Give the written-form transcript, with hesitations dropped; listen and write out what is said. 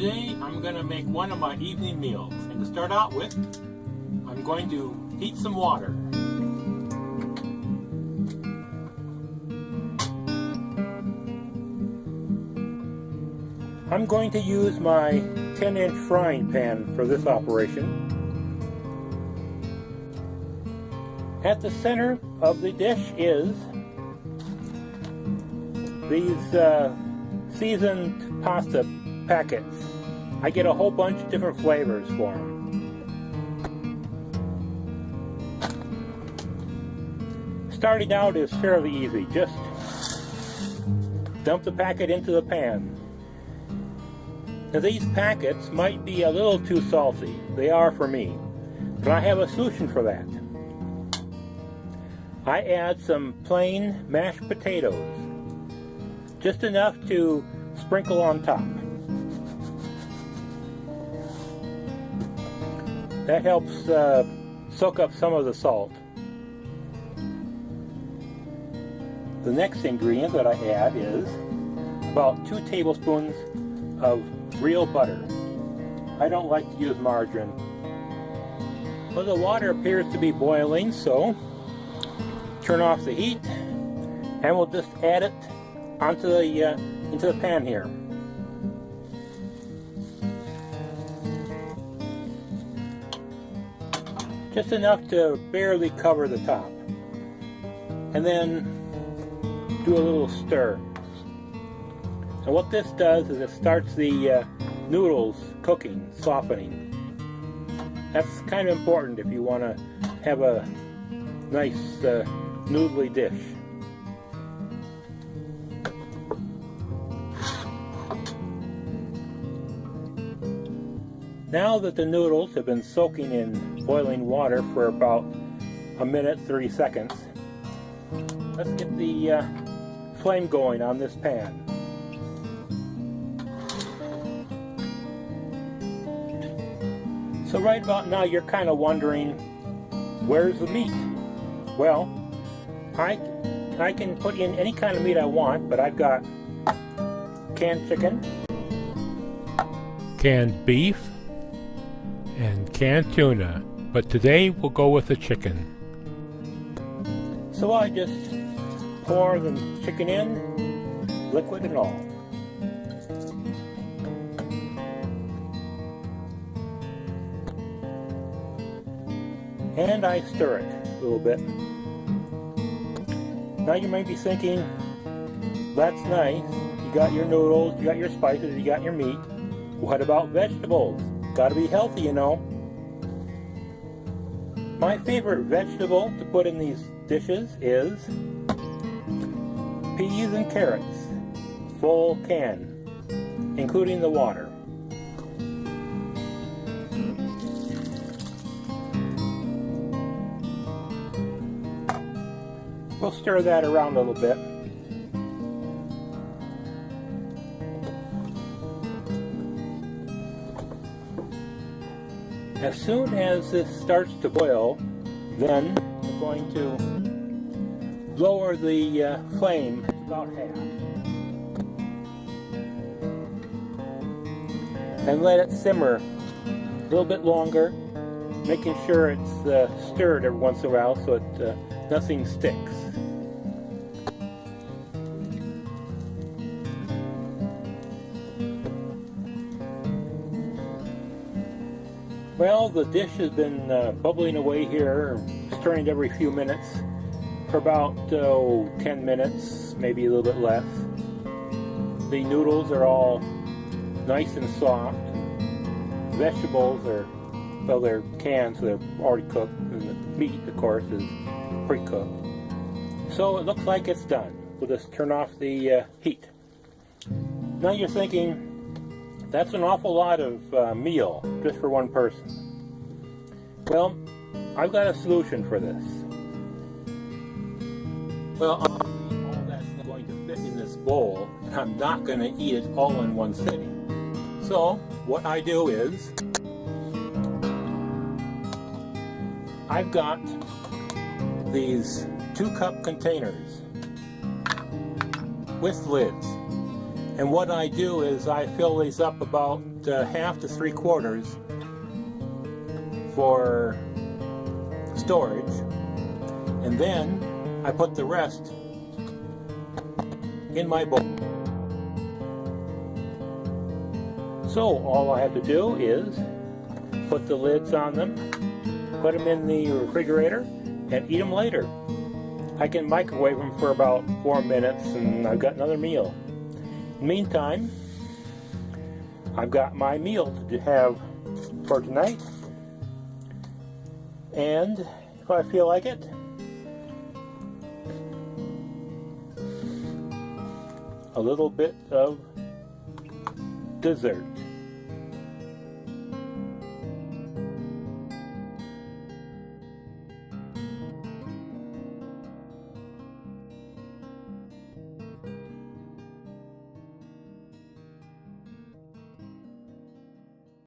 Today I'm going to make one of my evening meals, and to start out with, I'm going to heat some water. I'm going to use my 10-inch frying pan for this operation. At the center of the dish is these seasoned pasta packets. I get a whole bunch of different flavors for them. Starting out is fairly easy. Just dump the packet into the pan. Now these packets might be a little too salty. They are for me. But I have a solution for that. I add some plain mashed potatoes. Just enough to sprinkle on top. That helps soak up some of the salt. The next ingredient that I add is about 2 tablespoons of real butter. I don't like to use margarine. Well, the water appears to be boiling, so turn off the heat and we'll just add it onto the into the pan here. Just enough to barely cover the top. And then do a little stir. And what this does is it starts the noodles cooking, softening. That's kind of important if you want to have a nice noodly dish. Now that the noodles have been soaking in boiling water for about a minute, 30 seconds, let's get the flame going on this pan. So right about now you're kind of wondering, where's the meat? Well, I can put in any kind of meat I want, but I've got canned chicken, canned beef, and canned tuna, but today we'll go with the chicken. So I just pour the chicken in, liquid and all. And I stir it a little bit. Now you might be thinking, that's nice, you got your noodles, you got your spices, you got your meat. What about vegetables? Gotta be healthy, you know. My favorite vegetable to put in these dishes is peas and carrots, full can, including the water. We'll stir that around a little bit. As soon as this starts to boil, then we're going to lower the flame to about half. And let it simmer a little bit longer, making sure it's stirred every once in a while so nothing sticks. Well, the dish has been bubbling away here, stirring it every few minutes for about 10 minutes, maybe a little bit less. The noodles are all nice and soft. Vegetables are, well, they're canned, so they're already cooked, and the meat, of course, is pre-cooked. So it looks like it's done. We'll just turn off the heat. Now you're thinking, that's an awful lot of meal just for one person. Well, I've got a solution for this. Well, all that's going to fit in this bowl, and I'm not going to eat it all in one sitting. So, what I do is, I've got these 2-cup containers with lids. And what I do is I fill these up about half to 3/4 for storage, and then I put the rest in my bowl. So all I have to do is put the lids on them, put them in the refrigerator, and eat them later. I can microwave them for about 4 minutes and I've got another meal. In the meantime, I've got my meal to have for tonight, and if I feel like it, a little bit of dessert.